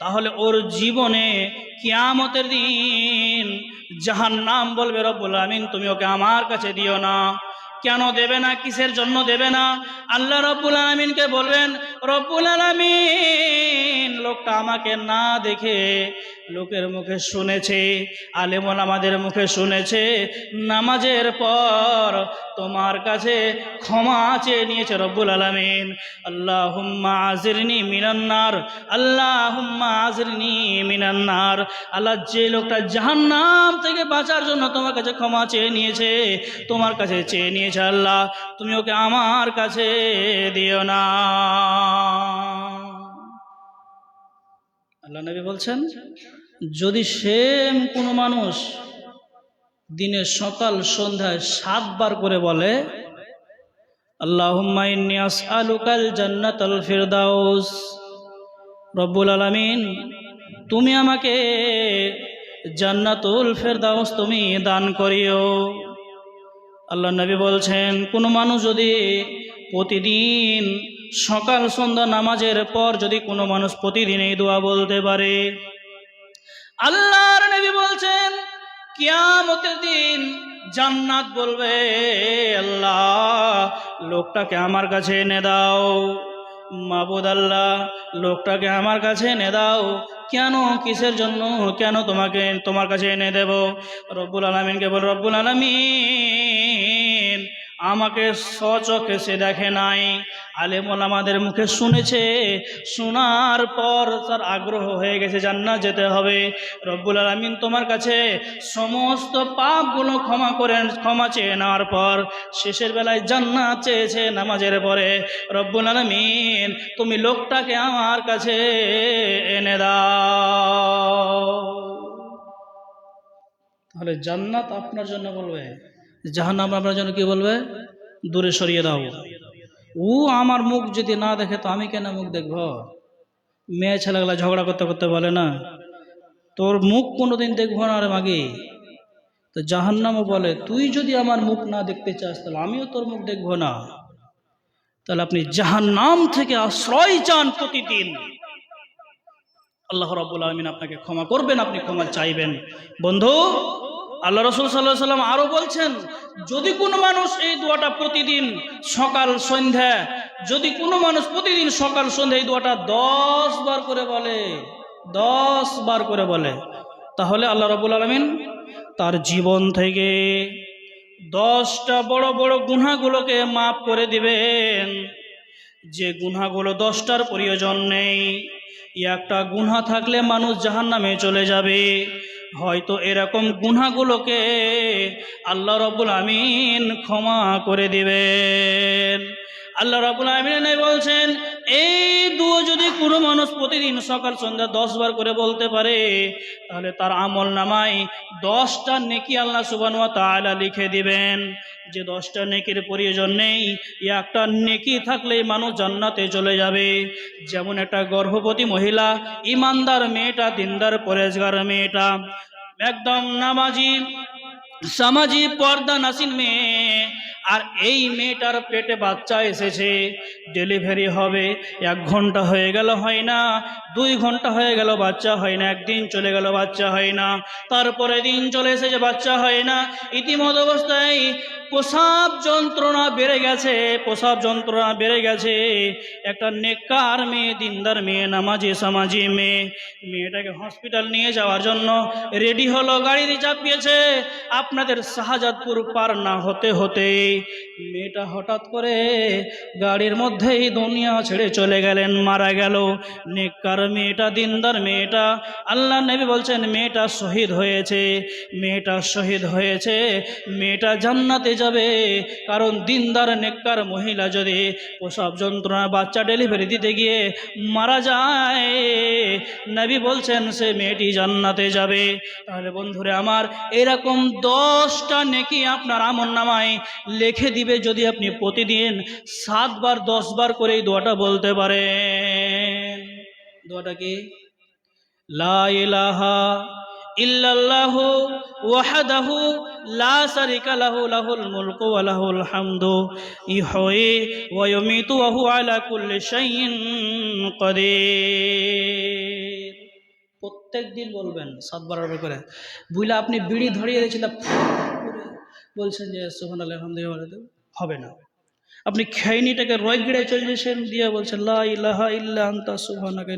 তাহলে ওর জীবনে কিয়ামতের দিন জাহান্নাম বলবে রব্বুল আলামিন তুমি ওকে আমার কাছে দিও না। কেন দেবে না, কিসের জন্য দেবে না? আল্লাহ রব্বুল আলামিনকে বলবেন, রব্বুল আলামিন লোকটা আমাকে না দেখে লোকের মুখে শুনেছে, আলেম ওলামাদের মুখে শুনেছে, নামাজের পর তোমার কাছে ক্ষমা চেয়ে নিয়েছে রব্বুল আলামিন। আল্লাহুম্মা আজিরনি মিনান নার, আল্লাহুম্মা আজিরনি মিনান নার। আল্লাহ, যে লোকটা জাহান্নাম থেকে বাঁচার জন্য তোমার কাছে ক্ষমা চেয়ে নিয়েছে, তোমার কাছে চেয়ে নিয়েছে, আল্লাহ তুমি ওকে আমার কাছে দিও না। আল্লাহ নবী বলছেন, যদি সেম কোনো মানুষ দিনে সকাল সন্ধ্যায় 7 বার করে বলে আল্লাহুম্মা ইন্নী আসআলুকাল জান্নাতাল ফিরদাউস, রব্বুল আলামিন তুমি আমাকে জান্নাতুল ফিরদাউস তুমি দান করিও। আল্লাহ নবী বলছেন, কোনো মানুষ যদি প্রতিদিন সকাল সন্ধ্যা নামাজের পর যদি কোনো মানুষ প্রতিদিন এই দোয়া বলতে পারে, আল্লাহর নবী বলছেন কিয়ামতের দিন জান্নাত বলবে আল্লাহ লোকটাকে আমার কাছে এনে দাও, মাবুদ আল্লাহ লোকটাকে আমার কাছে এনে দাও। কেন, কিসের জন্য, কেন তোমাকে তোমার কাছে এনে দেব? রব্বুল আলামিনকে বল, রব্বুল আলামিন আমাকে সচক্ষে সে দেখে নাই, আলেম ওলামাদের মুখে শুনেছে, শোনার পর তার আগ্রহ হয়ে গেছে জান্নাত যেতে হবে। রব্বুল আলামিন তোমার কাছে সমস্ত পাপগুলো ক্ষমা চেয়ে নেওয়ার পর শেষের বেলায় জান্নাত চেয়েছে নামাজের পরে। রব্বুল আলামিন তুমি লোকটাকে আমার কাছে এনে দাও। তাহলে জান্নাত আপনার জন্য বলবে, জাহান্নাম আপনার জন্য কি বলবে, দূরে সরিয়ে দাও। ও আমার মুখ যদি না দেখে তো আমি কেন মুখ দেখব? মেয়ে ছেলেগুলা ঝগড়া করতে করতে বলে না, তোর মুখ কোনোদিন দেখবো না রে মাগি। তো জাহান্নামও বলে, তুই যদি আমার মুখ না দেখতে চাস তাহলে আমিও তোর মুখ দেখবো না। তাহলে আপনি জাহান্নাম থেকে আশ্রয় চান প্রতিদিন, আল্লাহ রাব্বুল আলামিন আপনাকে ক্ষমা করবেন, আপনি ক্ষমা চাইবেন। বন্ধু, আল্লাহ রাসূল সাল্লাল্লাহু আলাইহি ওয়াসাল্লাম আরো বলছেন, যদি কোনো মানুষ এই দোয়াটা প্রতিদিন সকাল সন্ধ্যা, যদি কোনো মানুষ প্রতিদিন সকাল সন্ধ্যা এই দোয়াটা 10 বার করে বলে, 10 বার করে বলে, তাহলে আল্লাহ রাব্বুল আলামিন তার জীবন থেকে 10টা বড় বড় গুনাহগুলোকে মাফ করে দিবেন। যে গুনাহগুলো 10টার প্রয়োজন নেই, একটা গুনাহ থাকলে মানুষ জাহান্নামে চলে যাবে, হয়তো এরকম গুনাহগুলোকে আল্লাহ রাব্বুল আমিন ক্ষমা করে দিবেন। আল্লাহ রাব্বুল আমিন বলছেন, এই দুয়া যদি কোনো মানুষ প্রতিদিন সকাল সন্ধ্যা 10 বার করে বলতে পারে, তাহলে তার আমল নামায় 10টা নেকি আল্লাহ সুবহানাহু ওয়া তাআলা লিখে দিবেন। যে 10টা নেকির প্রয়োজন নেই, একটা নেকি থাকলেই মানুষ জান্নাতে চলে যাবে। যেমন একটা গর্ভবতী মহিলা, ইমানদার মেয়েটা, দিনদার পরেজগার মেয়েটা, একদম নামাজি সামাজি পর্দা নাসিন মেয়ে, আর এই মেয়েটার পেটে বাচ্চা এসেছে, ডেলিভারি হবে, 1 ঘন্টা হয়ে গেল হয় না, 2 ঘন্টা হয়ে গেল বাচ্চা হয় না, 1 দিন চলে গেল বাচ্চা হয় না, তারপরে দিন চলে এসেছে বাচ্চা হয় না। ইতিমধ্যে অবস্থায় প্রসাব যন্ত্রণা বেড়ে গেছে, প্রসাব যন্ত্রণা বেড়ে গেছে, একটা নেককার মেয়ে, দিনদার মেয়ে, নামাজি সমাজি মেয়ে, মেয়েটাকে হসপিটাল নিয়ে যাওয়ার জন্য রেডি হলো, গাড়ি চাপিয়েছে। আপনাদের শাহজাদপুর পার না হতে হতে মেয়েটা হঠাৎ করে গাড়ির মধ্যেই দুনিয়া ছেড়ে চলে গেলেন, মারা গেল। নেককার মেয়েটা, দিনদার মেয়েটা, আল্লাহ নবী বলছেন মেয়েটা শহীদ হয়েছে, মেয়েটা শহীদ হয়েছে, মেয়েটা জান্নাতে যাবে। কারণ দিনদার নেককার মহিলা যদি প্রসব যন্ত্রণা বাচ্চা ডেলিভারি দিতে গিয়ে মারা যায়, নবী বলছেন সে মেয়েটি জান্নাতে যাবে। তাহলে বন্ধুরে আমার, এরকম 10টা নেকি আপনার আমলনামায় লিখে দিবে যদি আপনি প্রতিদিন 7 বার 10 বার করে এই দোয়াটা বলতে পারেন। দোয়াটা কি? লা ইলাহা ইল্লাল্লাহু ওয়াহদাহু লা শারিকা লাহু লাহুল মুলকু ওয়া লাহুল হামদু ইহয়ি ওয়া ইউমিতু ওয়া হুয়া আলা কুল্লি শাইইন কাদির। প্রত্যেক দিন বলবেন 7 বার করে। বুঝলে আপনি বিড়ি ধরিয়ে দিয়েছিলেন, বলছেন যে সুবহানাল্লাহ আলহামদুলিল্লাহ, হবে না। আপনি খেইনিটাকে রয়গিড়ে চলেছেন দিয়ে বলছেন লা ইলাহা ইল্লা আনতা সুবহানাকা,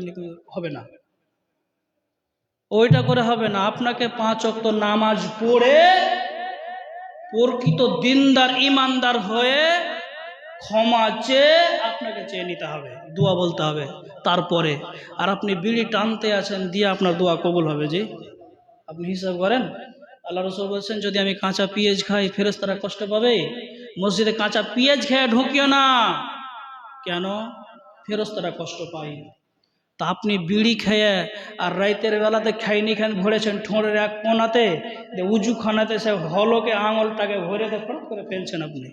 হবে না। ওইটা করে হবে না। আপনাকে 5 ওয়াক্ত নামাজ পড়ে প্রকৃত দিনদার ইমানদার হয়ে ক্ষমা চেয়ে আপনাকে চেয়ে নিতে হবে, দোয়া বলতে হবে তারপরে। আর আপনি বিড়ি টানতে আছেন দিয়ে আপনার দোয়া কবুল হবে? জি, আপনি হিসাব করেন। আল্লাহ রাসূল বলছেন যদি আমি কাঁচা পেঁয়াজ খাই ফেরেশতারা কষ্ট পাবে। মসজিদে কাঁচা পেঁয়াজ খেয়ে ঢুকিও না। কেন? ফেরেশতারা কষ্ট পায়। তা আপনি বিড়ি খেয়ে আর রাতের বেলাতে খাইনি খান ভরেছেন ঠোঁটের এক কোনাতে, উজু খানাতে সে হলকে আঙুলটাকে ভরে ফরত করে ফেলছেন আপনি।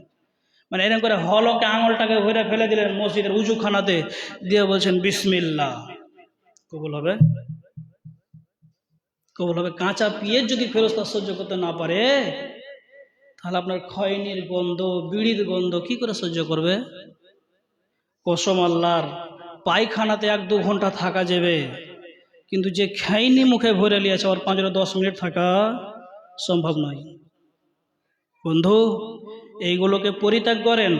মানে এরকম করে হলকে আঙুলটাকে ভরে ফেলে দিলেন মসজিদের উজু খানাতে, দিয়ে বলছেন বিসমিল্লাহ, কবুল হবে? কবুল হবে? কাঁচা পেঁয়াজ যদি ফেরেশতা সহ্য করতে না পারে, তাহলে আপনার খয়নির গন্ধ, বিড়ির গন্ধ কি করে সহ্য করবে? কসম আল্লাহর, পায়খানাতে 1-2 ঘন্টা থাকা যাবে, কিন্তু যে খাইনি মুখে ভরে নিয়েছে ওর 5-10 মিনিট থাকা সম্ভব নয়। বন্ধু, এইগুলোকে পরিত্যাগ করেন,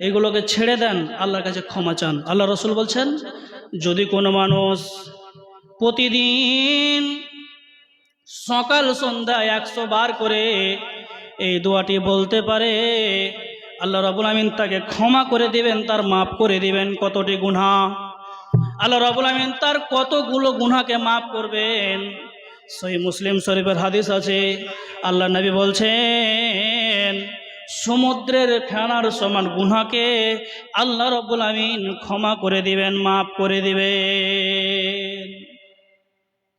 এইগুলোকে ছেড়ে দেন, আল্লাহর কাছে ক্ষমা চান। আল্লাহ রাসূল বলছেন যদি কোনো মানুষ প্রতিদিন সকাল সন্ধ্যা 100 বার করে এই দোয়াটি বলতে পারে, আল্লাহ রাব্বুল আমিন তাকে ক্ষমা করে দিবেন, তার মাফ করে দিবেন কতটি গুনাহ। আল্লাহ রাব্বুল আমিন তার কতগুলো গুনাহকে মাফ করবেন। সহিহ মুসলিম শরীফের হাদিস আছে, আল্লাহ নবী বলছেন সমুদ্রের ফেনার সমান গুনাহকে আল্লাহ রাব্বুল আমিন ক্ষমা করে দিবেন, মাফ করে দিবেন।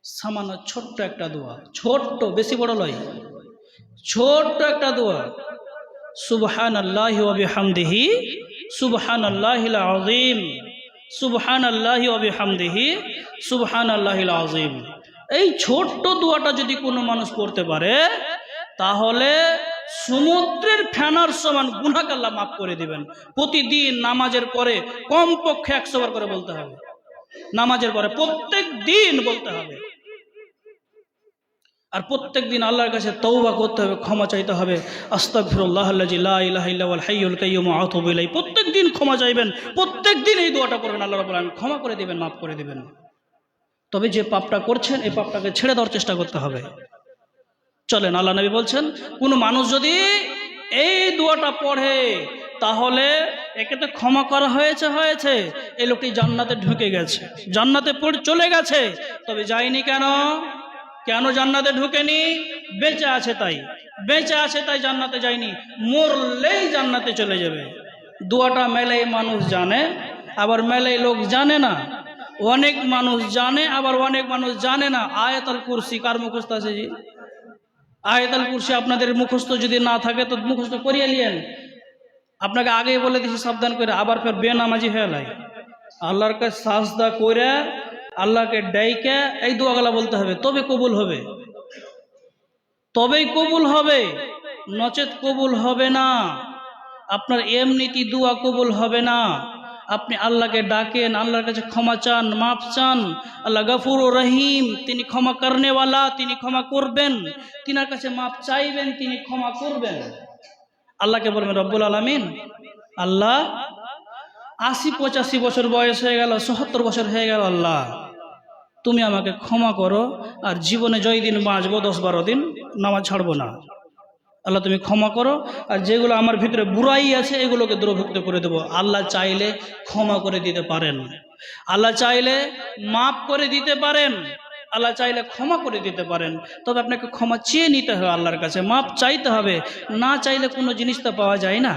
সামান্য ছোট্ট একটা দোয়া, ছোট্ট, বেশি বড় নয়, ছোট্ট একটা দোয়া। সুবহানাল্লাহি ওয়া বিহামদিহি সুবহানাল্লাহিল আযীম, সুবহানাল্লাহি ওয়া বিহামদিহি সুবহানাল্লাহিল আযীম। এই ছোট্ট দোয়াটা যদি কোনো মানুষ পড়তে পারে, তাহলে সমুদ্রের ফেনার সমান গুনাহকে আল্লাহ মাফ করে দিবেন। প্রতিদিন নামাজের পরে কমপক্ষে 100 বার করে বলতে হবে। নামাজের পরে প্রত্যেক দিন বলতে হবে। আর প্রত্যেক দিন আল্লাহর কাছে তওবা করতে হবে, ক্ষমা চাইতে হবে। আস্তাগফিরুল্লাহাল্লাযী লা ইলাহা ইল্লা হুয়াল হাইয়ুল কাইয়্যুম ওয়া আতুবু ইলাইহি। প্রত্যেক দিন ক্ষমা চাইবেন, প্রত্যেক দিন এই দোয়াটা করবেন, আল্লাহ রাব্বুল আলামিন ক্ষমা করে দিবেন, মাফ করে দিবেন। তবে যে পাপটা করছেন এই পাপটাকে ছেড়ে দেওয়ার চেষ্টা করতে হবে। চলেন, আল্লাহ নবী বলছেন কোনো মানুষ যদি এই দোয়াটা পড়ে তাহলে একে তো ক্ষমা করা হয়েছে, এই লোকটি জান্নাতে ঢুকে গেছে, জান্নাতে চলে গেছে। তবে যায়নি কেন? কেন জান্নাতে ঢুকেনি? বেঁচে আছে তাই, বেঁচে আছে তাই জান্নাতে যায়নি। মরলেই জান্নাতে চলে যাবে। দোয়াটা মেলাই মানুষ জানে, আবার মেলাই লোক জানে না। অনেক মানুষ জানে, আবার অনেক মানুষ জানে না। আয়াতুল কুরসি কার মুখস্থ আছে? জি, আয়াতুল কুরসি আপনাদের মুখস্থ যদি না থাকে তো মুখস্থ করিয়ে নিয়েন। আপনাকে আগেই বলে দিয়েছি সাবধান করে, আবার ফের বেনামাজি হয়ে লাই। আল্লাহর কাছে সাজদা করে আল্লাহকে ডাইকে এই দোয়াগুলা বলতে হবে, তবে কবুল হবে, তবেই কবুল হবে, নচেত কবুল হবে না। আপনার এমনিতে দোয়া কবুল হবে না। আপনি আল্লাহকে ডাকেন, আল্লাহর কাছে ক্ষমা চান, মাফ চান। আল্লাহ গফুর রহিম, তিনি ক্ষমা করনেওয়ালা, তিনি ক্ষমা করবেন। তিনার কাছে মাফ চাইবেন, তিনি ক্ষমা করবেন। আল্লাহকে বলবেন রব্বুল আলামিন, আল্লাহ 80-85 বছর বয়স হয়ে গেল, 70 বছর হয়ে গেল, আল্লাহ তুমি আমাকে ক্ষমা করো, আর জীবনে জয় দিন বাঁচবো 10-12 দিন, নামাজ ছাড়বো না। আল্লাহ তুমি ক্ষমা করো, আর যেগুলো আমার ভিতরে বুরাই আছে এগুলোকে দূরভুক্ত করে দেবো। আল্লাহ চাইলে ক্ষমা করে দিতে পারেন, আল্লাহ চাইলে মাফ করে দিতে পারেন, আল্লাহ চাইলে ক্ষমা করে দিতে পারেন। তবে আপনাকে ক্ষমা চেয়ে নিতে হবে আল্লাহর কাছে, মাপ চাইতে হবে। না চাইলে কোনো জিনিস তো পাওয়া যায় না,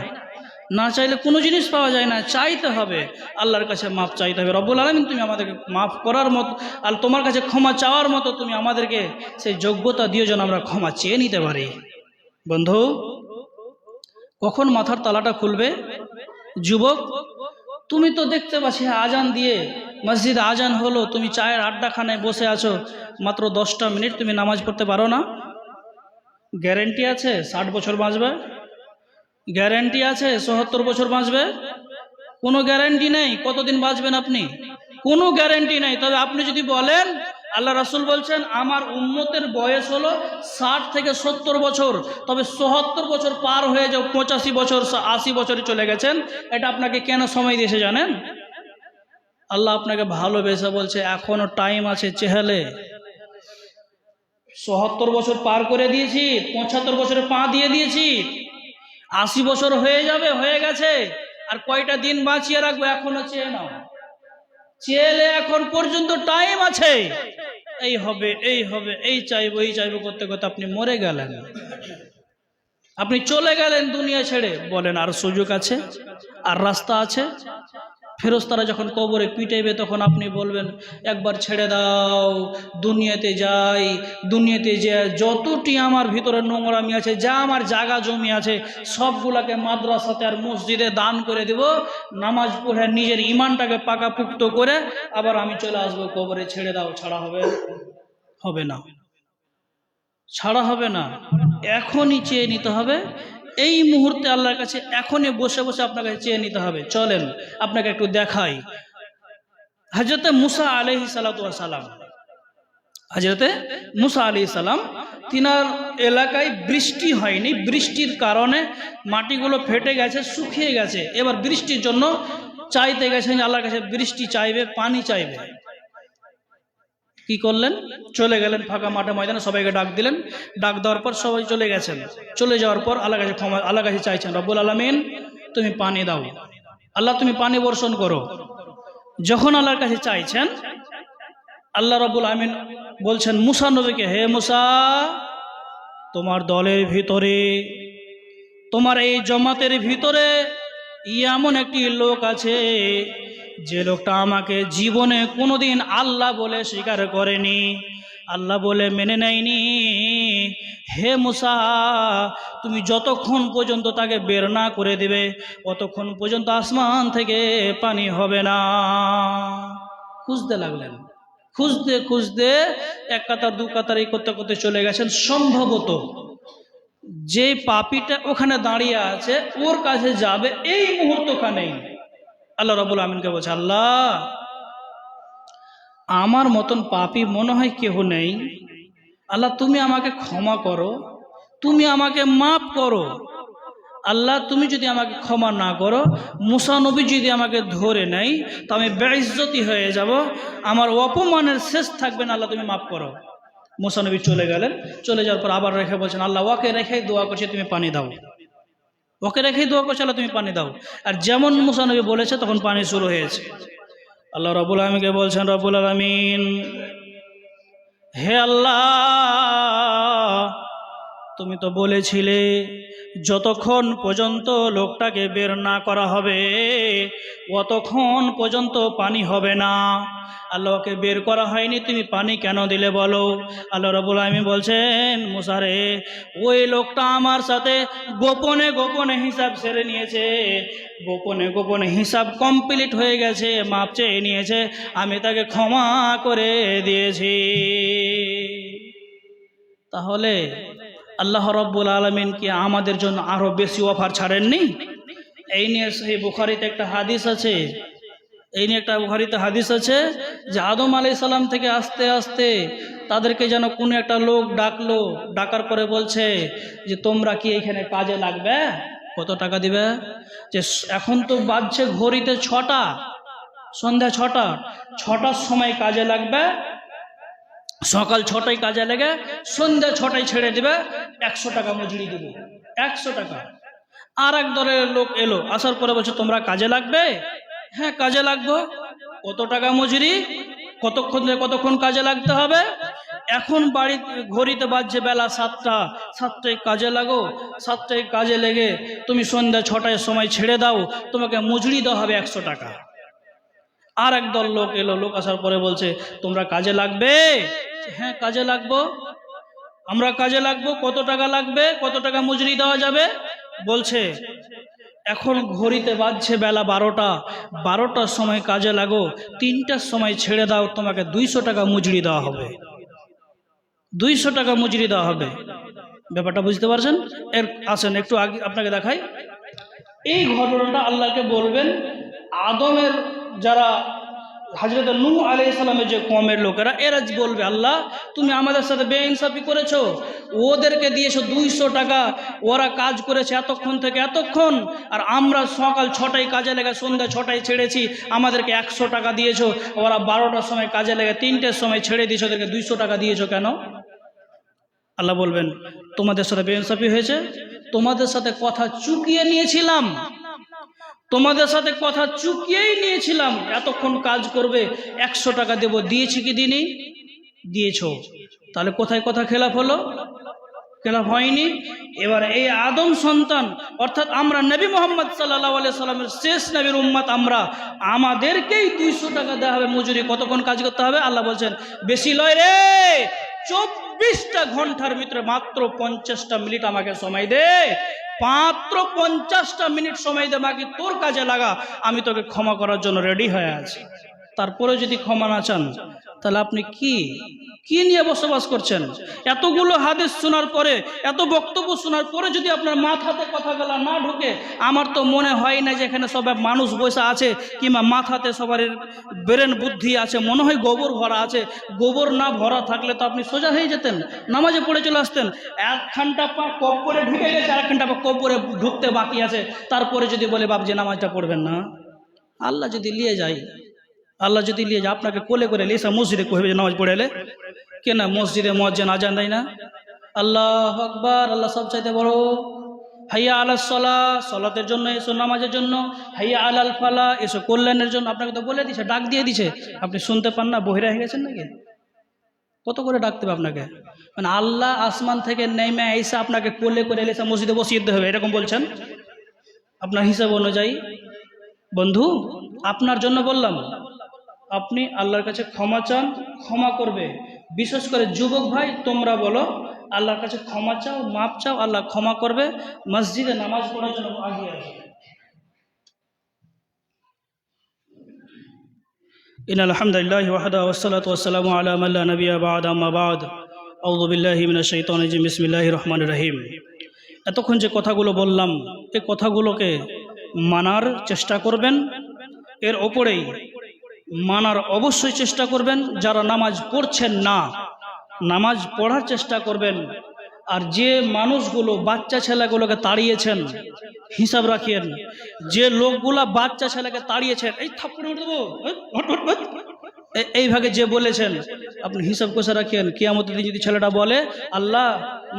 না চাইলে কোনো জিনিস পাওয়া যায় না, চাইতে হবে আল্লাহর কাছে, মাপ চাইতে হবে। রব্বুল আলামিন তুমি আমাদেরকে মাফ করার মতো, আর তোমার কাছে ক্ষমা চাওয়ার মতো তুমি আমাদেরকে সেই যোগ্যতা দিও যেন আমরা ক্ষমা চেয়ে নিতে পারি। বন্ধু, কখন মাথার তালাটা খুলবে? যুবক, তুমি তো দেখতে পাচ্ছি আজান দিয়ে মসজিদ আজান হলো, তুমি চায়ের আড্ডাখানায় বসে আছো, মাত্র 10টা মিনিট তুমি নামাজ পড়তে পারো না? গ্যারেন্টি আছে 60 বছর বাঁচবে? গ্যারেন্টি আছে 74 বছর বাঁচবে? কোনো গ্যারেন্টি নেই। কতদিন বাঁচবেন আপনি? কোনো গ্যারেন্টি নেই। তবে আপনি যদি বলেন, আল্লাহ রাসূল বলছেন আমার উম্মতের বয়স হলো 60 থেকে 70 বছর, তবে 74 বছর পার হয়ে যাও, 85 বছর 80 বছরে চলে গেছেন, এটা আপনাকে কেন সময় দিয়েছে জানেন? আল্লাহ আপনাকে ভালোবেসে বলছে এখনো টাইম আছে, চেহালে 74 বছর পার করে দিয়েছি, 75 বছরে পা দিয়ে দিয়েছি, 80 বছর হয়ে যাবে, হয়ে গেছে, আর কয়টা দিন বাঁচিয়ে রাখবো, এখনো চেয়ে নাও, চেলে এখন পর্যন্ত টাইম আছে। এই হবে, এই হবে, এই চাইবো, এই চাইবো করতে করতে আপনি মরে গেলেন, আপনি চলে গেলেন দুনিয়া ছেড়ে। বলেন আর সুযোগ আছে, আর রাস্তা আছে? ফেরেশতারা যখন কবরে পিটাইবে তখন আপনি বলবেন একবার ছেড়ে দাও, দুনিয়াতে যাই, দুনিয়াতে যে যতটি আমার ভিতরে নোংরামি আছে, যা আমার জায়গা জমি আছে, সবগুলাকে মাদ্রাসাতে আর মসজিদে দান করে দেব, নামাজ পড়ে নিজের ইমানটাকে পাকাপুক্ত করে আবার আমি চলে আসবো কবরে। ছেড়ে দাও, ছাড়া হবে? হবে না, ছাড়া হবে না। এখনই চেয়ে নিতে হবে, এই মুহূর্তে আল্লাহর কাছে এখনই বসে বসে আপনার কাছে চেয়ে নিতে হবে। চলেন আপনাকে একটু দেখাই। হযরতে মুসা আলাইহিস সালাতু ওয়াস সালাম, হযরতে মুসা আলাইহিস সালাম, তিনার এলাকায় বৃষ্টি হয়নি, বৃষ্টির কারণে মাটিগুলো ফেটে গেছে, শুকিয়ে গেছে। এবার বৃষ্টির জন্য চাইতে গেছেন আল্লাহর কাছে, বৃষ্টি চাইবে, পানি চাইবে। কি করলেন? চলে গেলেন ফাঁকা মাঠে ময়দানে, সবাইকে ডাক দিলেন, ডাক দেওয়ার পর সবাই চলে গেছেন। চলে যাওয়ার পর আল্লাহর কাছে ক্ষমা, আল্লাহর কাছে চাইছেন রব্বুল আলামিন তুমি পানি দাও, আল্লাহ তুমি পানি বর্ষণ করো। যখন আল্লাহর কাছে চাইছেন, আল্লাহ রব্বুল আলামিন বলছেন মুসা নবীকে, হে মুসা, তোমার দলের ভিতরে, তোমার এই জমাতের ভিতরে এমন একটি লোক আছে, যে লোকটা আমাকে জীবনে কোনোদিন আল্লাহ বলে স্বীকার করেনি, আল্লাহ বলে মেনে নেয়নি। হে মুসা, তুমি যতক্ষণ পর্যন্ত তাকে বের না করে দেবে ততক্ষণ পর্যন্ত আসমান থেকে পানি হবে না। খুঁজতে লাগলেন, খুঁজতে খুঁজতে এক কাতার দু কাতার এই করতে করতে চলে গেছেন। সম্ভবত যে পাপীটা ওখানে দাঁড়িয়ে আছে ওর কাছে যাবে এই মুহূর্তখানেই। আল্লাহ রাব্বুল আমিনকে বলছে, আল্লাহ আমার মতন পাপী মনে হয় কেহ নেই, আল্লাহ তুমি আমাকে ক্ষমা করো, তুমি আমাকে মাফ করো। আল্লাহ তুমি যদি আমাকে ক্ষমা না করো, মুসা নবী যদি আমাকে ধরে নেয়, তো আমি বেইজ্জতি হয়ে যাব, আমার অপমানের শেষ থাকবে না, আল্লাহ তুমি মাফ করো। মুসা নবী চলে গেলেন, চলে যাওয়ার পর আবার রেখে বলছেন, আল্লাহ ওকে রেখে দোয়া করছে তুমি পানি দাও, ওকে রেখেই দোয়া করছে আল্লাহ তুমি পানি দাও। আর যেমন মুসা নবী বলেছে তখন পানি শুরু হয়েছে। আল্লাহ রাব্বুল আলামিনকে বলছেন, রাব্বুল আলামিন হে আল্লাহ, তুমি তো বলেছিলে যতক্ষণ পর্যন্ত লোকটাকে বের না করা হবে ততক্ষণ পর্যন্ত পানি হবে না। আল্লাহকে বের করা হয়নি, তুমি পানি কেন দিলে বলো? আল্লাহ রাব্বুল আলামিন বলছেন, মুসা রে, ওই লোকটা আমার সাথে গোপনে গোপনে হিসাব সেরে নিয়েছে, গোপনে গোপনে হিসাব কমপ্লিট হয়ে গেছে, মাপ চেয়ে নিয়েছে, আমি তাকে ক্ষমা করে দিয়েছি। তাহলে আল্লাহ রাব্বুল আলামিন কি আমাদের জন্য আরো বেশি অফার ছাড়েননি? এই নিয়ে সহিহ বুখারীতে একটা হাদিস আছে, এই নিয়ে একটা বুখারীতে হাদিস আছে যে আদম আলাইহিস সালাম থেকে আস্তে আস্তে তাদেরকে যেন কোনো একটা লোক ডাকলো, ডাকার পরে বলছে যে তোমরা কি এখানে কাজে লাগবে? কত টাকা দিবে? যে এখন তো বাজছে ঘড়িতে 6টা, সন্ধ্যা 6টা, 6টার সময় কাজে লাগবে, সকাল 6টায় কাজে লেগে সন্ধ্যা 6টায় ছেড়ে দিবে, 100 টাকা মজুরি দেবে, 100 টাকা। আর এক দলের লোক এলো, আসার পরে বলছে তোমরা কাজে লাগবে? হ্যাঁ কাজে লাগবো। কত টাকা মজুরি? কতক্ষণ কাজে লাগতে হবে? এখন বাড়ি ঘড়িতে বাজছে বেলা 7টা, 7টায় কাজে লাগো, 7টায় কাজে লেগে তুমি সন্ধ্যা 6টায় সময় ছেড়ে দাও, তোমাকে মজুরি দেওয়া হবে 100 টাকা। আর একদল লোক এলো, লোক আসার পরে বলছে তোমরা কাজে লাগবে? হ্যাঁ কাজে লাগবো, আমরা কাজে লাগবো। কত টাকা লাগবে? কত টাকা মজুরি দেওয়া যাবে? বলছে এখন ঘড়িতে বাজছে বেলা 12টা, 12টার সময় কাজে লাগো, 3টার সময় ছেড়ে দাও, তোমাকে 200 টাকা মজুরি দেওয়া হবে, 200 টাকা মজুরি দেওয়া হবে। ব্যাপারটা বুঝতে পারছেন? এর আসেন একটু আগে আপনাকে দেখাই। এই ঘটনাটা আল্লাহকে বলবেন, আদমের যারা হযরত নূহ আলাইহিস সালামের যে কওমের লোকেরা, এরা বলবে আল্লাহ তুমি আমাদের সাথে বেইনসাফি করেছো, ওদেরকে দিয়েছো 200 টাকা, ওরা কাজ করেছে এতক্ষণ থেকে এতক্ষণ, আর আমরা সকাল 6টায় কাজে লেগে সন্ধ্যা 6টায় ছেড়েছি, আমাদেরকে 100 টাকা দিয়েছো, ওরা 12টার সময় কাজে লেগে 3টের সময় ছেড়ে দিয়েছো, ওদেরকে 200 টাকা দিয়েছো কেন? আল্লাহ বলবেন তোমাদের সাথে বেইনসাফি হয়েছে, তোমাদের সাথে কথা চুকিয়ে নিয়েছিলাম, তোমাদের সাথে কথা চুকিয়েই নিয়েছিলাম, এতক্ষণ কাজ করবে 100 টাকা দেব, দিয়েছি কি দিনি? দিয়েছো। তাহলে কোথায় কথা খেলাফ হলো? খেলাফ হয়নি। এবার এই আদম সন্তান অর্থাৎ আমরা নবী মুহাম্মদ সাল্লাল্লাহু আলাইহি সাল্লামের শেষ নবীর উম্মত, আমরা আমাদেরকেই 200 টাকা দেওয়া হবে মজুরি। কতক্ষণ কাজ করতে হবে? আল্লাহ বলছেন বেশি লয় রে, 24টা ঘন্টার ভিতরে মাত্র 50টা মিনিট আমাকে সময় দে, মাত্র 50টা মিনিট সময় দে, বাকি তোর কাজে লাগা, আমি তোকে ক্ষমা করার জন্য রেডি হয়ে আছি। তারপরে যদি ক্ষমা না চান তাহলে আপনি কি নিয়ে বসবাস করছেন? এতগুলো হাদিস শোনার পরে, এত বক্তব্য শোনার পরে যদি আপনার মাথাতে কথাগুলো না ঢোকে, আমার তো মনে হয় না যে এখানে সব মানুষ বসে আছে কিংবা মাথাতে সবার ব্রেন বুদ্ধি আছে, মনে হয় গোবর ভরা আছে। গোবর না ভরা থাকলে তো আপনি সোজা হয়ে যেতেন, নামাজে পড়ে চলে আসতেন। 1 ঘন্টা পর কবরে ঢুকে গেছে, 1 ঘন্টা পর কবরে ঢুকতে বাকি আছে, তারপরে যদি বলে বাপজি নামাজটা পড়বেন না, আল্লাহ যদি নিয়ে যায়, আল্লাহ যদি নিয়ে যায় আপনাকে কোলে করে লিসা মসজিদে কইবে যে নামাজ পড়ে এলে কেন? মসজিদে মুয়াজ্জিন আজান দেয় না? আল্লাহু আকবার, আল্লাহ সব চাইতে বড়। হাইয়া আলাস সালাহ, সালাতের জন্য এসো, নামাজের জন্য। হাইয়া আলাল ফালাহ, এসো কল্যাণের জন্য। আপনাকে তো বলে দিছে, ডাক দিয়ে দিছে, আপনি শুনতে পান না? বহিরা হয়ে গেছেন নাকি? কত করে ডাকতে হবে আপনাকে? মানে আল্লাহ আসমান থেকে নেমে এসে আপনাকে কোলে করে এসে মসজিদে বসিয়ে দিতে হবে, এরকম বলছেন? আপনার হিসাব অনুযায়ী বন্ধু, আপনার জন্য বললাম, আপনি আল্লাহর কাছে ক্ষমা চান, ক্ষমা করবে। বিশেষ করে যুবক ভাই, তোমরা বলো আল্লাহর কাছে ক্ষমা চাও, মাপ চাও, আল্লাহ ক্ষমা করবে। মসজিদে নামাজ পড়ার জন্য আগে আসবে। ইন্নাল হামদুলিল্লাহি ওয়াহদাহু ওয়াসসালাতু ওয়াসসালামু আলা মান লা নাবিয়্যা বা'দা, আম্মা বা'দ। আউযু বিল্লাহি মিনাশ শাইতানির রাজিম, বিসমিল্লাহির রহমানির রহিম। এতক্ষণ যে কথাগুলো বললাম, এই কথাগুলোকে মানার চেষ্টা করবেন, এর ওপরেই মানার অবশ্যই চেষ্টা করবেন। যারা নামাজ পড়ছেন না, নামাজ পড়ার চেষ্টা করবেন। আর যে মানুষগুলো বাচ্চা ছেলেগুলোকে তাড়িয়েছেন, হিসাব রাখেন। যে লোকগুলা বাচ্চা ছেলেকে তাড়িয়েছেন, এই থাপ্পড় মেরে দেবো, এইভাবে যে বলেছেন, আপনি হিসাব কষে রাখেন। কিয়ামতের দিন যদি ছেলেটা বলে আল্লাহ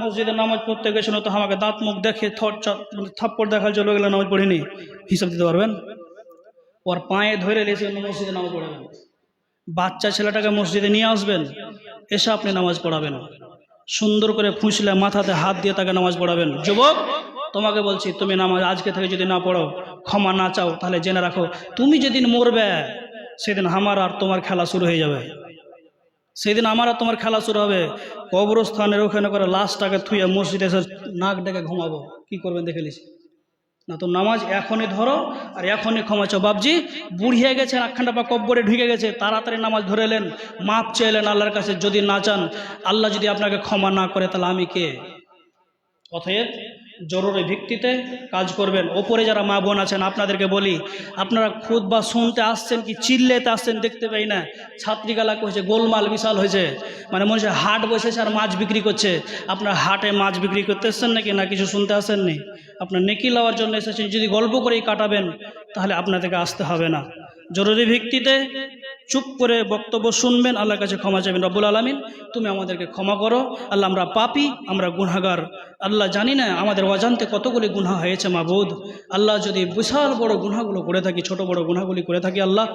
মসজিদে নামাজ পড়তে গেছিল তো আমাকে দাঁত মুখ দেখে থাপ্পড় দেখার জন্য গেলে নামাজ পড়িনি, হিসাব দিতে পারবেন? ওর পায়ে ধরে লেছে মসজিদে নামাজ পড়াবেন। বাচ্চা ছেলেটাকে মসজিদে নিয়ে আসবেন, এসে আপনি নামাজ পড়াবেন। সুন্দর করে ফুঁসলে মাথাতে হাত দিয়ে তাকে নামাজ পড়াবেন। যুবক, তোমাকে বলছি, তুমি নামাজ আজকে থেকে যদি না পড়ো, ক্ষমা না চাও, তাহলে জেনে রাখো তুমি যেদিন মরবে সেদিন আমার আর তোমার খেলা শুরু হয়ে যাবে। সেদিন আমার আর তোমার খেলা শুরু হবে। কবরস্থানের ওখানে করে লাশটাকে থুয়ে মসজিদে এসে নাক ডেকে ঘুমাবো। কি করবেন দেখে নিস না? তো নামাজ এখনই ধরো আর এখনই ক্ষমা চাও। বাপজি বুড়িয়ে গেছে, 1 ঘন্টা পা কব্বরে ঢুকে গেছে, তাড়াতাড়ি নামাজ ধরে এলেন, মাপ চাইলেন আল্লাহর কাছে। যদি না চান, আল্লাহ যদি আপনাকে ক্ষমা না করে, তাহলে আমি কে? অতএব জরুরি ভিত্তিতে কাজ করবেন। ওপরে যারা মা বোন আছেন, আপনাদেরকে বলি, আপনারা খুতবা শুনতে আসছেন কি চিল্লেতে আসছেন দেখতে পাই না। ছাত্রীগালা কইছে গোলমাল বিশাল হয়েছে, মানে মনে হচ্ছে হাট বসেছে আর মাছ বিক্রি করছে। আপনার হাটে মাছ বিক্রি করতে এসছেন নাকি, না কিছু শুনতে আসেননি? আপনার নেকি লওয়ার জন্য এসেছেন, যদি গল্প করেই কাটাবেন তাহলে আপনাদেরকে আসতে হবে না। জরুরি ভিত্তিতে চুপ করে বক্তব্য শুনবেন, আল্লাহর কাছে ক্ষমা চাইবেন, রব্বুল আলামিন তুমি আমাদেরকে ক্ষমা করো। আল্লাহ আমরা পাপী, আমরা গুনাহগার। আল্লাহ জানি না আমাদের অজান্তে কতগুলি গুনাহ হয়েছে মাবুদ। আল্লাহ যদি বিশাল বড় গুনাহগুলো করে থাকি, ছোট বড় গুনাহগুলি করে থাকি আল্লাহ,